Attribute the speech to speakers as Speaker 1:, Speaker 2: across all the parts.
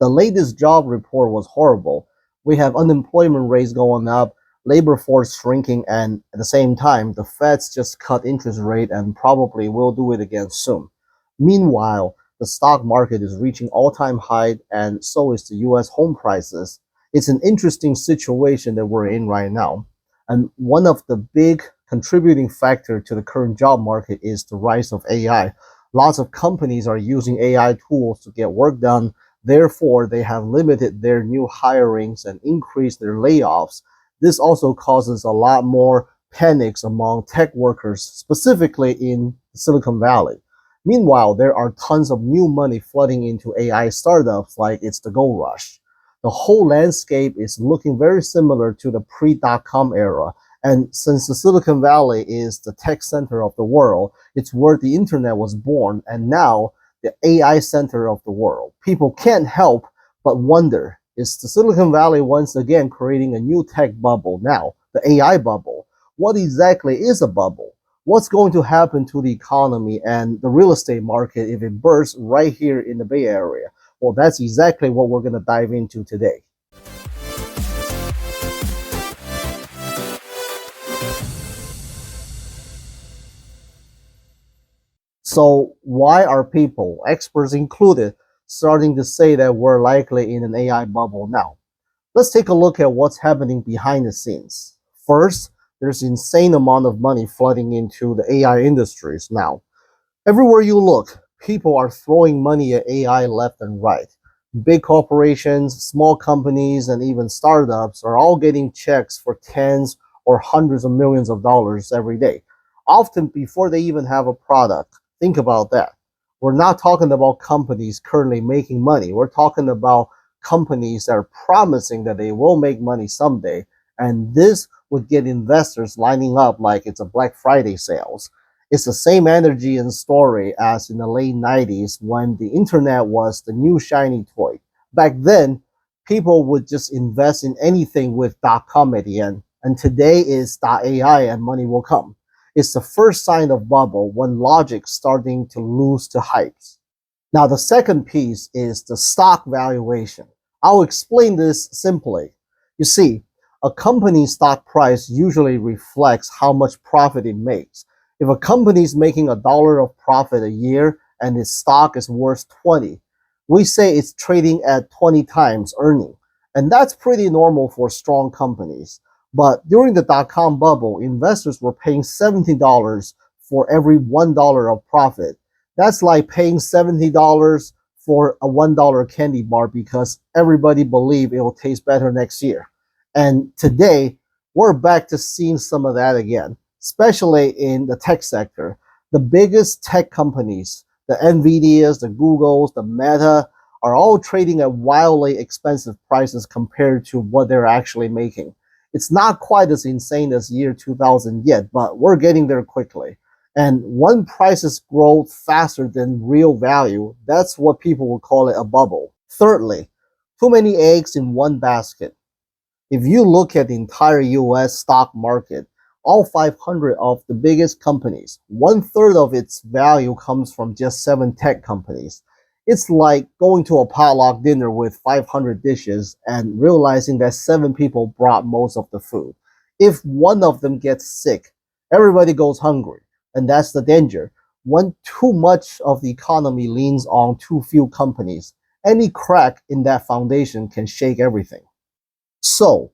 Speaker 1: The latest job report was horrible. We have unemployment rates going up, labor force shrinking, and at the same time, the Feds just cut interest rate and probably will do it again soon. Meanwhile, the stock market is reaching all-time high, and so is the US home prices. It's an interesting situation that we're in right now. And one of the big contributing factor to the current job market is the rise of AI. Lots of companies are using AI tools to get work done. Therefore, they have limited their new hirings and increased their layoffs. This also causes a lot more panics among tech workers, specifically in Silicon Valley. Meanwhile, there are tons of new money flooding into AI startups like it's the gold rush. The whole landscape is looking very similar to the pre-dotcom era. And since the Silicon Valley is the tech center of the world, it's where the internet was born, and now the AI center of the world. People can't help but wonder, is the Silicon Valley once again creating a new tech bubble now, the AI bubble? What exactly is a bubble? What's going to happen to the economy and the real estate market if it bursts right here in the Bay Area? Well, that's exactly what we're going to dive into today. So why are people, experts included, starting to say that we're likely in an AI bubble now? Let's take a look at what's happening behind the scenes. First, there's insane amount of money flooding into the AI industries now. Everywhere you look, people are throwing money at AI left and right. Big corporations, small companies, and even startups are all getting checks for tens or hundreds of millions of dollars every day, often before they even have a product. Think about that. We're not talking about companies currently making money. We're talking about companies that are promising that they will make money someday. And this would get investors lining up like it's a Black Friday sales. It's the same energy and story as in the late 90s when the internet was the new shiny toy. Back then, people would just invest in anything with .com at the end. And today is .ai and money will come. It's the first sign of bubble when logic's starting to lose to hypes. Now, the second piece is the stock valuation. I'll explain this simply. You see, a company's stock price usually reflects how much profit it makes. If a company is making $1 of profit a year and its stock is worth 20, we say it's trading at 20 times earning. And that's pretty normal for strong companies. But during the dot-com bubble, investors were paying $70 for every $1 of profit. That's like paying $70 for a $1 candy bar because everybody believed it will taste better next year. And today, we're back to seeing some of that again, especially in the tech sector. The biggest tech companies, the NVIDIAs, the Googles, the Meta, are all trading at wildly expensive prices compared to what they're actually making. It's not quite as insane as year 2000 yet, but we're getting there quickly. And when prices grow faster than real value, that's what people will call it a bubble. Thirdly, too many eggs in one basket. If you look at the entire US stock market, all 500 of the biggest companies, 1/3 of its value comes from just 7 tech companies. It's like going to a potluck dinner with 500 dishes and realizing that 7 people brought most of the food. If one of them gets sick, everybody goes hungry. And that's the danger. When too much of the economy leans on too few companies, any crack in that foundation can shake everything. So,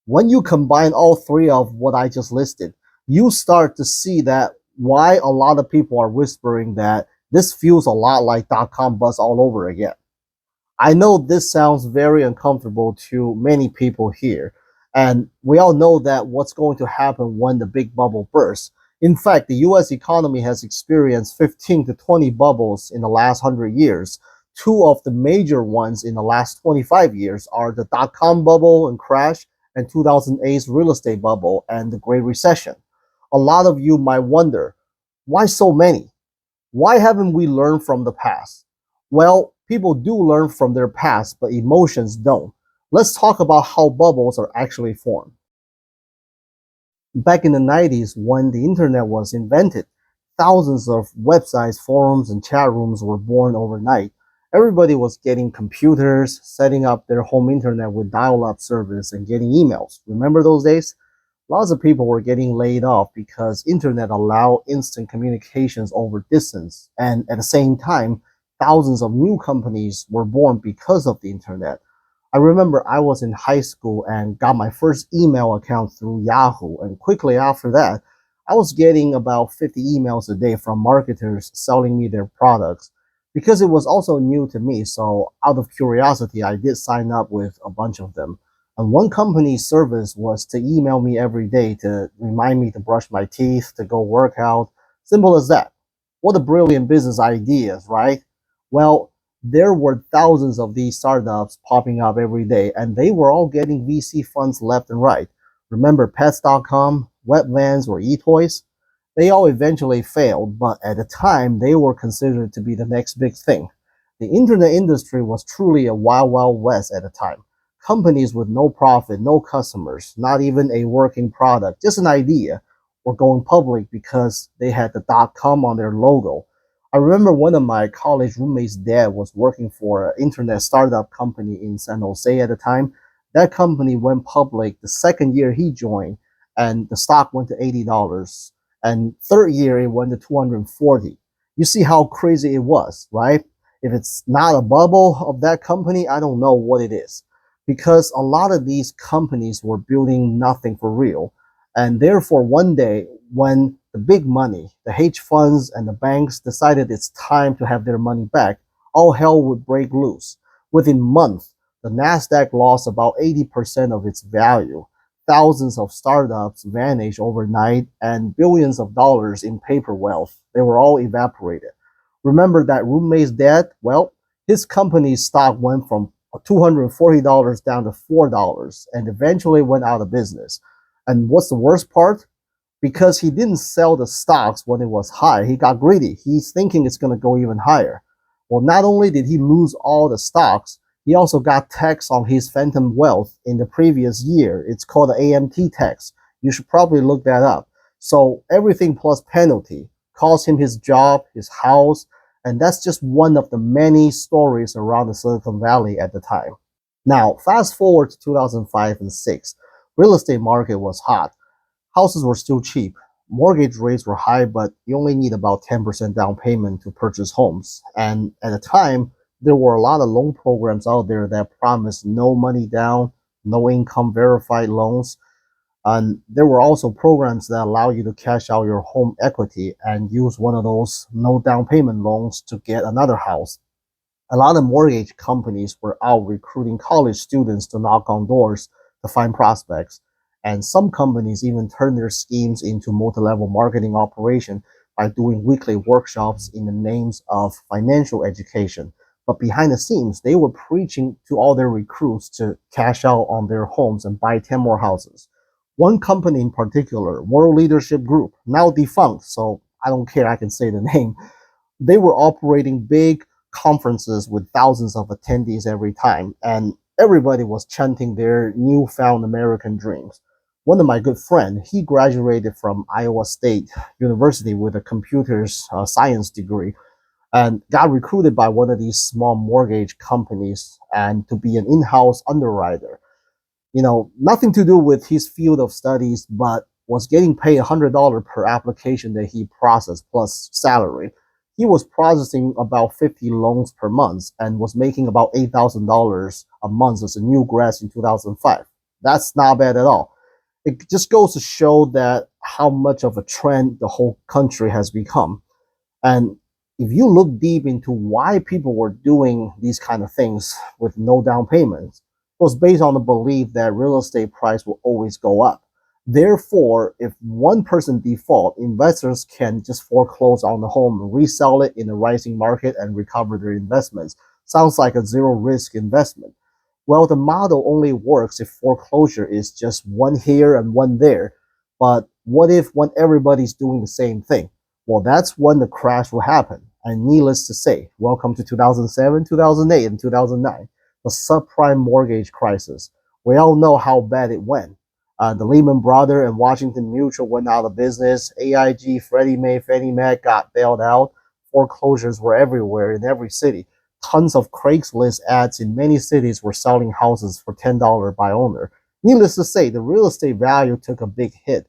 Speaker 1: when you combine all three of what I just listed, you start to see that why a lot of people are whispering that this feels a lot like dot-com buzz all over again. I know this sounds very uncomfortable to many people here, and we all know that what's going to happen when the big bubble bursts. In fact, the US economy has experienced 15 to 20 bubbles in the last 100 years. Two of the major ones in the last 25 years are the dot-com bubble and crash and 2008's real estate bubble and the Great Recession. A lot of you might wonder, why so many? Why haven't we learned from the past? Well, people do learn from their past, but emotions don't. Let's talk about how bubbles are actually formed. Back in the 90s, when the internet was invented, thousands of websites, forums, and chat rooms were born overnight. Everybody was getting computers, setting up their home internet with dial-up service and getting emails. Remember those days? Lots of people were getting laid off because internet allowed instant communications over distance. And at the same time, thousands of new companies were born because of the internet. I remember I was in high school and got my first email account through Yahoo. And quickly after that, I was getting about 50 emails a day from marketers selling me their products because it was also new to me. So out of curiosity, I did sign up with a bunch of them. And one company's service was to email me every day to remind me to brush my teeth, to go work out. Simple as that. What a brilliant business ideas, right? Well, there were thousands of these startups popping up every day, and they were all getting VC funds left and right. Remember pets.com, Wetlands, or eToys? They all eventually failed, but at the time, they were considered to be the next big thing. The internet industry was truly a wild, wild west at the time. Companies with no profit, no customers, not even a working product, just an idea, were going public because they had the .com on their logo. I remember one of my college roommates' dad was working for an internet startup company in San Jose at the time. That company went public the second year he joined, and the stock went to $80. And third year, it went to 240. You see how crazy it was, right? If it's not a bubble of that company, I don't know what it is. Because a lot of these companies were building nothing for real. And therefore, one day, when the big money, the hedge funds and the banks decided it's time to have their money back, all hell would break loose. Within months, the NASDAQ lost about 80% of its value. Thousands of startups vanished overnight, and billions of dollars in paper wealth, they were all evaporated. Remember that roommate's dad? Well, his company's stock went from $240 down to $4 and eventually went out of business. And what's the worst part? Because he didn't sell the stocks when it was high, he got greedy. He's thinking it's going to go even higher. Well, not only did he lose all the stocks, he also got tax on his phantom wealth in the previous year. It's called the AMT tax. You should probably look that up. So everything plus penalty cost him his job, his house, and that's just one of the many stories around the Silicon Valley at the time. Now, fast forward to 2005 and 6, real estate market was hot. Houses were still cheap. Mortgage rates were high, but you only need about 10% down payment to purchase homes. And at the time, there were a lot of loan programs out there that promised no money down, no income verified loans. And there were also programs that allow you to cash out your home equity and use one of those no down payment loans to get another house. A lot of mortgage companies were out recruiting college students to knock on doors to find prospects. And some companies even turned their schemes into multi-level marketing operation by doing weekly workshops in the names of financial education. But behind the scenes, they were preaching to all their recruits to cash out on their homes and buy 10 more houses. One company in particular, World Leadership Group, now defunct, so I don't care, I can say the name. They were operating big conferences with thousands of attendees every time, and everybody was chanting their newfound American dreams. One of my good friends, he graduated from Iowa State University with a computer science degree and got recruited by one of these small mortgage companies and to be an in-house underwriter. Nothing to do with his field of studies, but was getting paid $100 per application that he processed plus salary. He was processing about 50 loans per month and was making about $8,000 a month as a new grad in 2005. That's not bad at all. It just goes to show that how much of a trend the whole country has become. And if you look deep into why people were doing these kind of things with no down payments, it was based on the belief that real estate price will always go up. Therefore, if one person default, investors can just foreclose on the home, resell it in a rising market, and recover their investments. Sounds like a zero risk investment. Well, the model only works if foreclosure is just one here and one there. But what if when everybody's doing the same thing? Well, that's when the crash will happen. And needless to say, welcome to 2007, 2008, and 2009, the subprime mortgage crisis. We all know how bad it went. The Lehman Brothers and Washington Mutual went out of business. AIG, Freddie Mae, Fannie Mae got bailed out. Foreclosures were everywhere in every city. Tons of Craigslist ads in many cities were selling houses for $10 by owner. Needless to say, the real estate value took a big hit,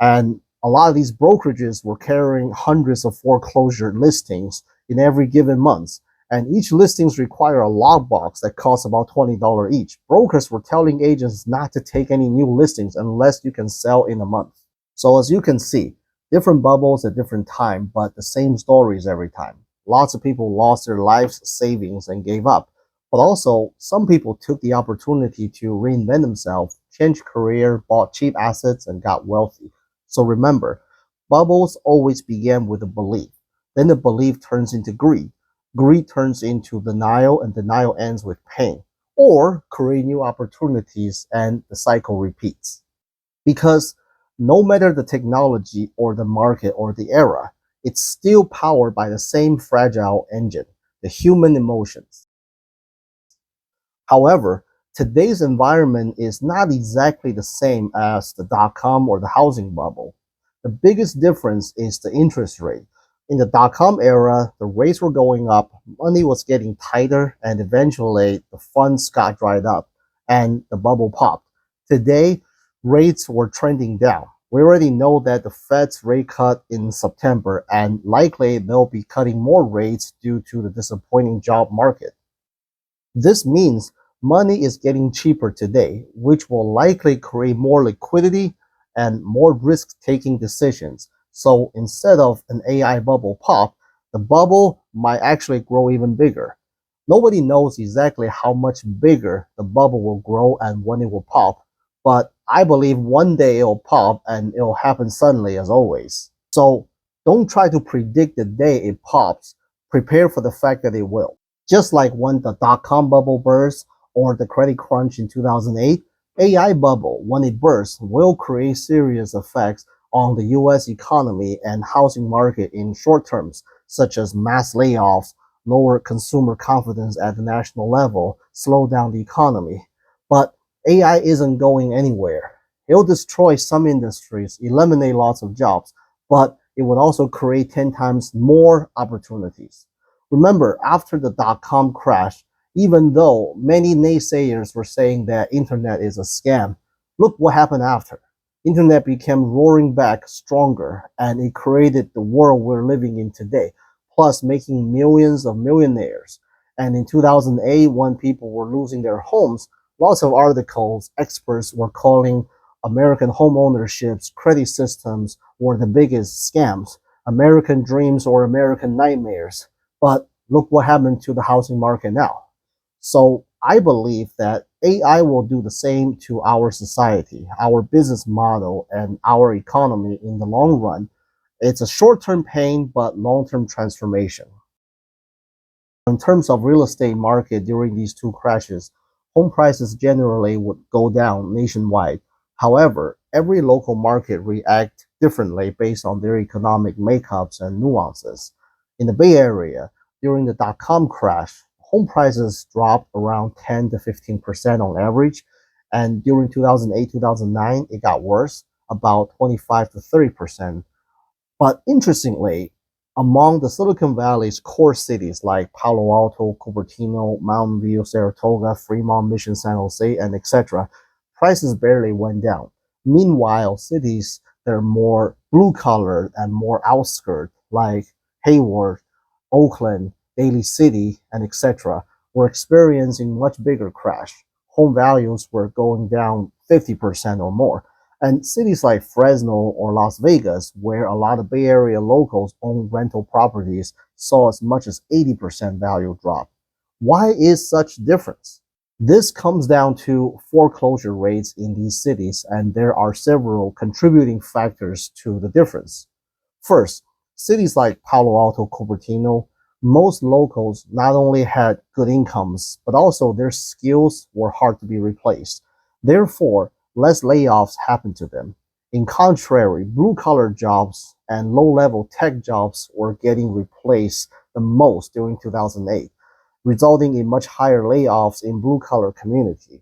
Speaker 1: and a lot of these brokerages were carrying hundreds of foreclosure listings in every given month. And each listings require a logbox that costs about $20 each. Brokers were telling agents not to take any new listings unless you can sell in a month. So as you can see, different bubbles at different time, but the same stories every time. Lots of people lost their lives savings and gave up. But also, some people took the opportunity to reinvent themselves, changed career, bought cheap assets, and got wealthy. So remember, bubbles always begin with a belief. Then the belief turns into greed. Greed turns into denial, and denial ends with pain. Or create new opportunities, and the cycle repeats. Because no matter the technology or the market or the era, it's still powered by the same fragile engine, the human emotions. However, today's environment is not exactly the same as the dot-com or the housing bubble. The biggest difference is the interest rate. In the dot-com era, the rates were going up, money was getting tighter, and eventually the funds got dried up and the bubble popped. Today, rates were trending down. We already know that the Fed's rate cut in September, and likely they'll be cutting more rates due to the disappointing job market. This means money is getting cheaper today, which will likely create more liquidity and more risk-taking decisions. So instead of an AI bubble pop, the bubble might actually grow even bigger. Nobody knows exactly how much bigger the bubble will grow and when it will pop, but I believe one day it'll pop and it'll happen suddenly as always. So don't try to predict the day it pops. Prepare for the fact that it will. Just like when the dot-com bubble burst or the credit crunch in 2008, AI bubble, when it bursts, will create serious effects on the US economy and housing market in short terms, such as mass layoffs, lower consumer confidence at the national level, slow down the economy. But AI isn't going anywhere. It'll destroy some industries, eliminate lots of jobs, but it would also create 10 times more opportunities. Remember, after the dot-com crash, even though many naysayers were saying that internet is a scam, look what happened after. Internet became roaring back stronger, and it created the world we're living in today, plus making millions of millionaires. And in 2008, when people were losing their homes, lots of articles, experts were calling American home ownership's credit systems were the biggest scams, American dreams or American nightmares. But look what happened to the housing market now. So I believe that AI will do the same to our society, our business model, and our economy in the long run. It's a short-term pain, but long-term transformation. In terms of real estate market during these two crashes, home prices generally would go down nationwide. However, every local market react differently based on their economic makeups and nuances. In the Bay Area, during the dot-com crash, home prices dropped around 10 to 15% on average, and during 2008, 2009, it got worse, about 25 to 30%. But interestingly, among the Silicon Valley's core cities like Palo Alto, Cupertino, Mountain View, Saratoga, Fremont, Mission, San Jose, and etc., prices barely went down. Meanwhile, cities that are more blue-collar and more outskirts like Hayward, Oakland, Daly City, and etc., were experiencing much bigger crash. Home values were going down 50% or more. And cities like Fresno or Las Vegas, where a lot of Bay Area locals own rental properties, saw as much as 80% value drop. Why is such difference? This comes down to foreclosure rates in these cities, and there are several contributing factors to the difference. First, cities like Palo Alto, Cupertino, most locals not only had good incomes, but also their skills were hard to be replaced. Therefore, less layoffs happened to them. In contrary, blue-collar jobs and low-level tech jobs were getting replaced the most during 2008, resulting in much higher layoffs in blue-collar community.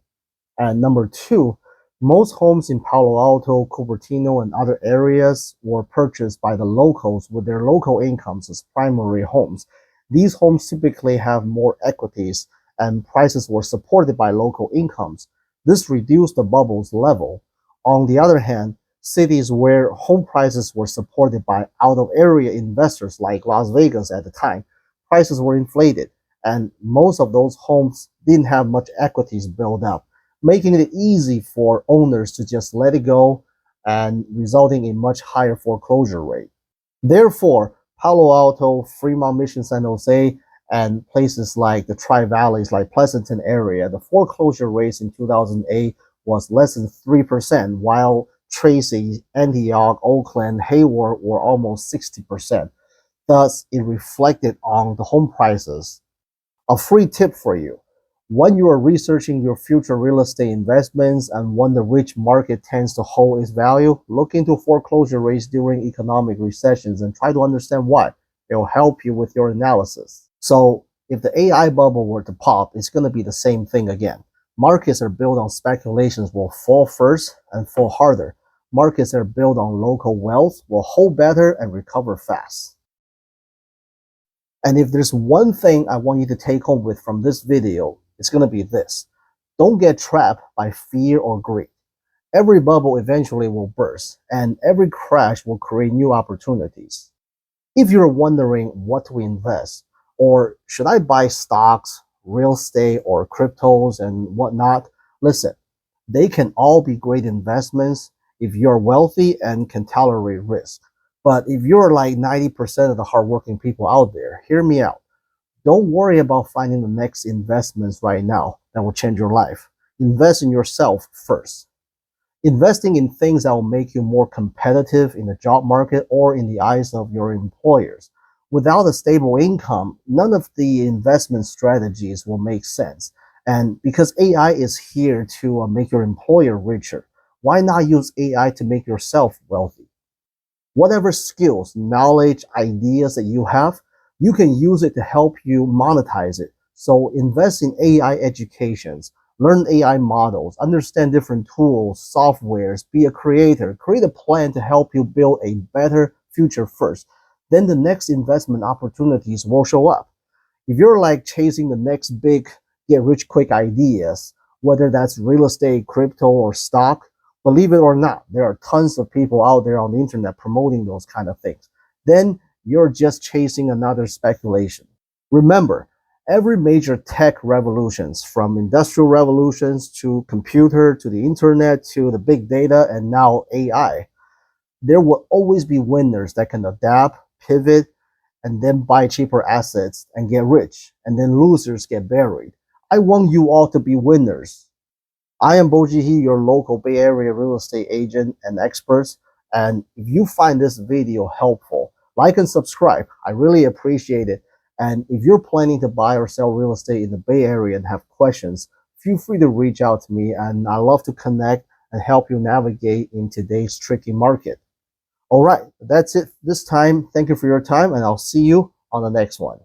Speaker 1: And number two, most homes in Palo Alto, Cupertino, and other areas were purchased by the locals with their local incomes as primary homes. These homes typically have more equities and prices were supported by local incomes. This reduced the bubble's level. On the other hand, cities where home prices were supported by out-of-area investors like Las Vegas at the time, prices were inflated, and most of those homes didn't have much equities built up, making it easy for owners to just let it go and resulting in much higher foreclosure rate. Therefore, Palo Alto, Fremont, Mission, San Jose, and places like the Tri-Valleys, like Pleasanton area, the foreclosure rates in 2008 was less than 3%, while Tracy, Antioch, Oakland, Hayward were almost 60%. Thus, it reflected on the home prices. A free tip for you. When you are researching your future real estate investments and wonder which market tends to hold its value, look into foreclosure rates during economic recessions and try to understand why. It will help you with your analysis. So, if the AI bubble were to pop, it's going to be the same thing again. Markets are built on speculations will fall first and fall harder. Markets that are built on local wealth will hold better and recover fast. And if there's one thing I want you to take home with from this video, it's going to be this. Don't get trapped by fear or greed. Every bubble eventually will burst, and every crash will create new opportunities. If you're wondering what to invest, or should I buy stocks, real estate, or cryptos and whatnot, listen, they can all be great investments if you're wealthy and can tolerate risk. But if you're like 90% of the hardworking people out there, hear me out. Don't worry about finding the next investments right now that will change your life. Invest in yourself first. Investing in things that will make you more competitive in the job market or in the eyes of your employers. Without a stable income, none of the investment strategies will make sense. And because AI is here to make your employer richer, why not use AI to make yourself wealthy? Whatever skills, knowledge, ideas that you have, you can use it to help you monetize it. So invest in AI educations, learn AI models, understand different tools, softwares, be a creator, create a plan to help you build a better future first. Then the next investment opportunities will show up. If you're like chasing the next big get rich quick ideas, whether that's real estate, crypto, or stock, believe it or not, there are tons of people out there on the internet promoting those kind of things. Then you're just chasing another speculation. Remember, every major tech revolutions, from industrial revolutions to computer to the internet to the big data and now AI, there will always be winners that can adapt, pivot, and then buy cheaper assets and get rich, and then losers get buried. I want you all to be winners. I am Boji He, your local Bay Area real estate agent and expert. And if you find this video helpful, like and subscribe. I really appreciate it. And if you're planning to buy or sell real estate in the Bay Area and have questions, feel free to reach out to me. And I love to connect and help you navigate in today's tricky market. All right, that's it this time. Thank you for your time, and I'll see you on the next one.